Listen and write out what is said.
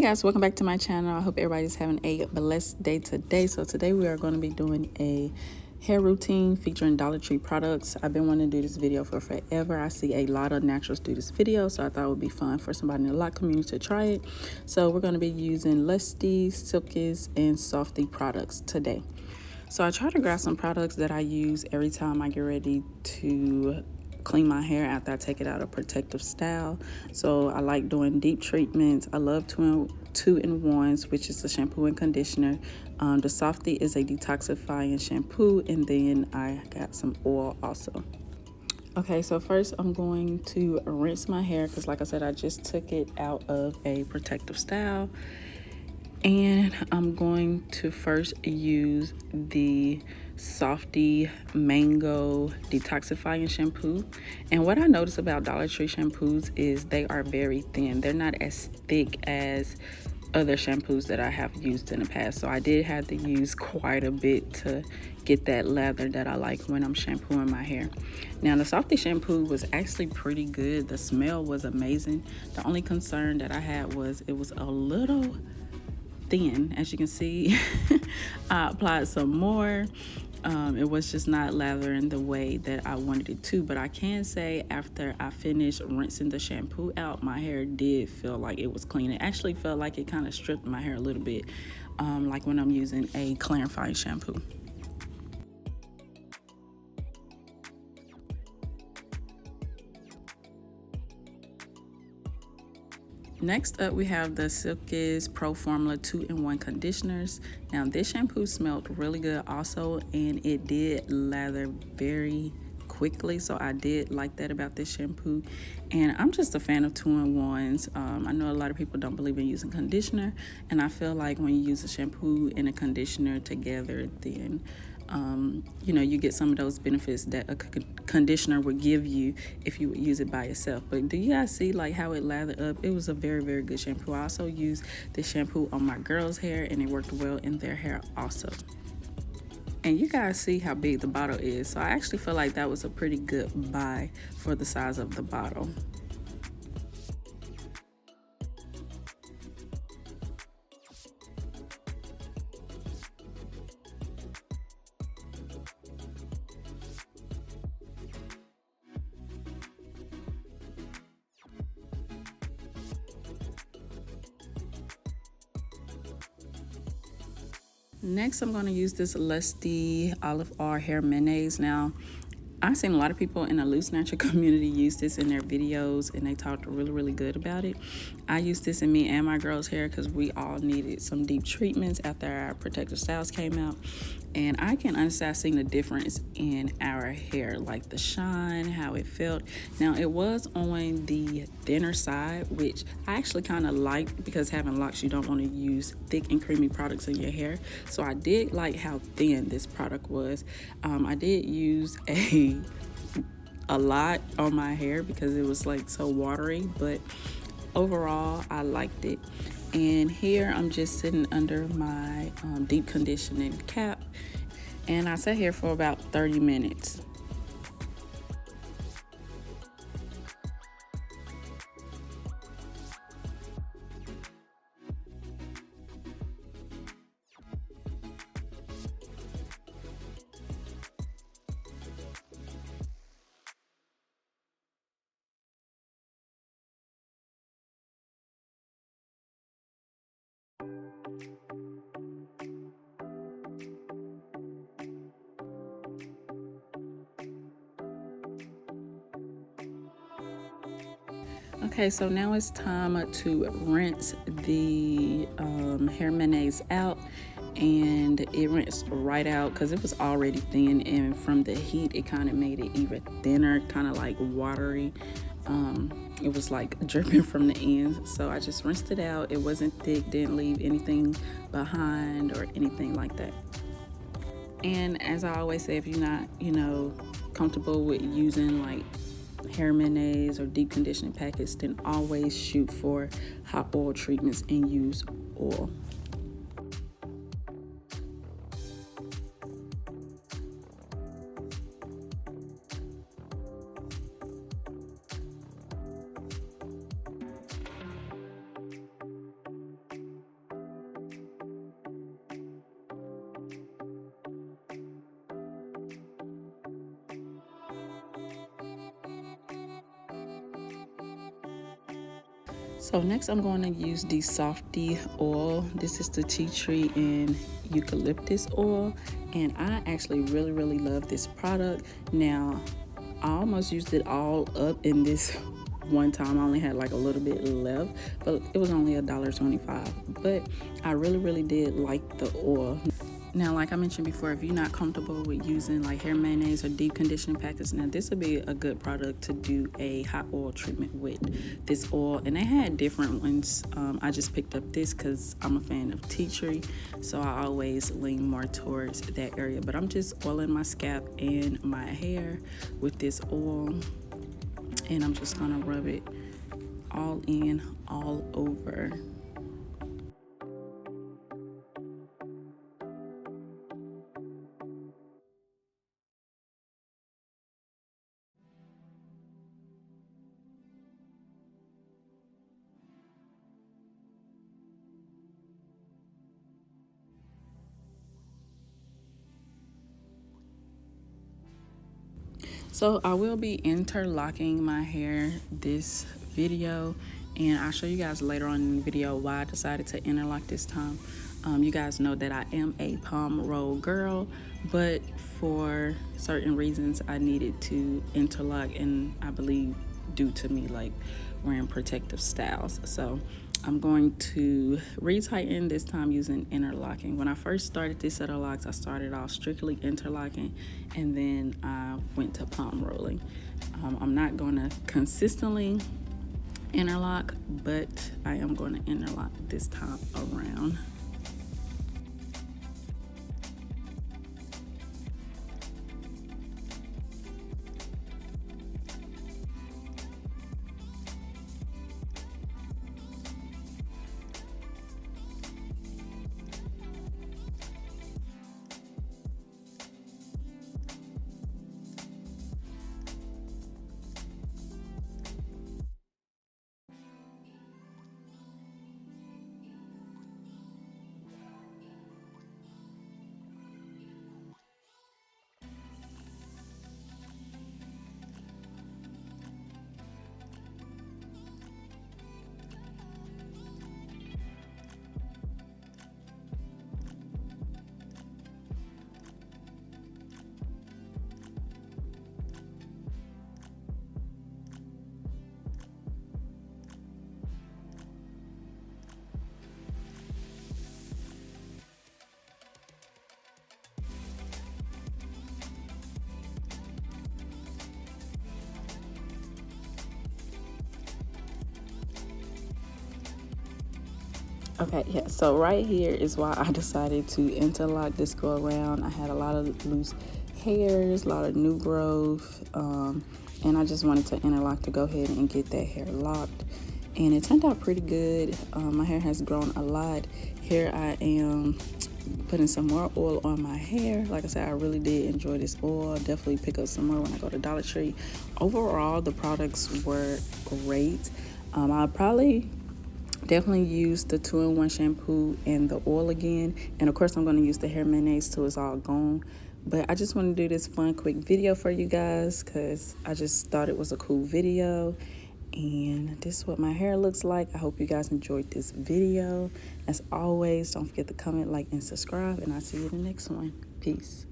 guys, welcome back to my channel. I hope everybody's having a blessed day today. So today we are going to be doing a hair routine featuring Dollar Tree products. I've been wanting to do this video for forever. I see a lot of naturals do this video, so I thought it would be fun for somebody in the Loc community to try it. So we're going to be using Lusty, Silkies, and Softy products today. So I try to grab some products that I use every time I get ready to clean my hair after I take it out of protective style. So I like doing deep treatments. I love two-in-ones, which is a shampoo and conditioner. The Softy is a detoxifying shampoo, and then I got some oil also. Okay, so first I'm going to rinse my hair because, like I said, I just took it out of a protective style. And I'm going to first use the Softy Mango Detoxifying Shampoo. And what I notice about Dollar Tree shampoos is they are very thin. They're not as thick as other shampoos that I have used in the past. So I did have to use quite a bit to get that lather that I like when I'm shampooing my hair. Now, the Softy shampoo was actually pretty good. The smell was amazing. The only concern that I had was it was a little thin. As you can see, I applied some more. It was just not lathering the way that I wanted it to, but I can say after I finished rinsing the shampoo out, my hair did feel like it was clean. It actually felt like it kind of stripped my hair a little bit, like when I'm using a clarifying shampoo. Next up, we have the Silkies Pro Formula 2-in-1 conditioners. Now, this shampoo smelled really good also, and it did lather very quickly, so I did like that about this shampoo. And I'm just a fan of 2-in-1s. I know a lot of people don't believe in using conditioner, and I feel like when you use a shampoo and a conditioner together, then you know, you get some of those benefits that a conditioner would give you if you would use it by itself. But do you guys see like how it lathered up? It was a very, very good shampoo. I also used this shampoo on my girls' hair, and it worked well in their hair also. And you guys see how big the bottle is. So I actually feel like that was a pretty good buy for the size of the bottle. Next, I'm going to use this Lusty Olive Oil Hair Mayonnaise. Now, I've seen a lot of people in the loose natural community use this in their videos, and they talked really, really good about it. I used this in me and my girls' hair because we all needed some deep treatments after our protective styles came out. And I can honestly see the difference in our hair, like the shine, how it felt. Now, it was on the thinner side, which I actually kind of liked because having locks, you don't want to use thick and creamy products in your hair. So I did like how thin this product was. I did use a lot on my hair because it was like so watery, but overall I liked it. And here I'm just sitting under my deep conditioning cap, and I sat here for about 30 minutes. Okay, so now it's time to rinse the hair mayonnaise out, and it rinsed right out because it was already thin, and from the heat it kind of made it even thinner, kind of like watery. It was like dripping from the ends, so I just rinsed it out. It wasn't thick, didn't leave anything behind or anything like that. And as I always say, if you're not, you know, comfortable with using like hair mayonnaise or deep conditioning packets, then always shoot for hot oil treatments and use oil. So next I'm going to use the Softy oil. This is the tea tree and eucalyptus oil, and I actually really love this product. Now I almost used it all up in this one time. I only had like a little bit left, but it was only $1.25. But I really did like the oil. Now, like I mentioned before, if you're not comfortable with using like hair mayonnaise or deep conditioning packets, now this would be a good product to do a hot oil treatment with, this oil. And they had different ones. I just picked up this because I'm a fan of tea tree, so I always lean more towards that area. But I'm just oiling my scalp and my hair with this oil, and I'm just gonna rub it all in, all over. So I will be interlocking my hair this video, and I'll show you guys later on in the video why I decided to interlock this time. You guys know that I am a palm roll girl, but for certain reasons I needed to interlock, and I believe due to me like wearing protective styles. So I'm going to retighten this time using interlocking. When I first started this set of locks, I started off strictly interlocking, and then I went to palm rolling. I'm not going to consistently interlock, but I am going to interlock this time around. Okay, yeah, so right here is why I decided to interlock this go around. I had a lot of loose hairs, a lot of new growth, and I just wanted to interlock to go ahead and get that hair locked. And it turned out pretty good. My hair has grown a lot. Here I am putting some more oil on my hair. Like I said, I really did enjoy this oil. Definitely pick up some more when I go to Dollar Tree. Overall, the products were great. I'll probably definitely use the 2-in-1 shampoo and the oil again, and of course I'm going to use the hair mayonnaise till it's all gone. But I just want to do this fun quick video for you guys because I just thought it was a cool video, and this is what my hair looks like. I hope you guys enjoyed this video. As always, don't forget to comment, like, and subscribe, and I'll see you in the next one. Peace.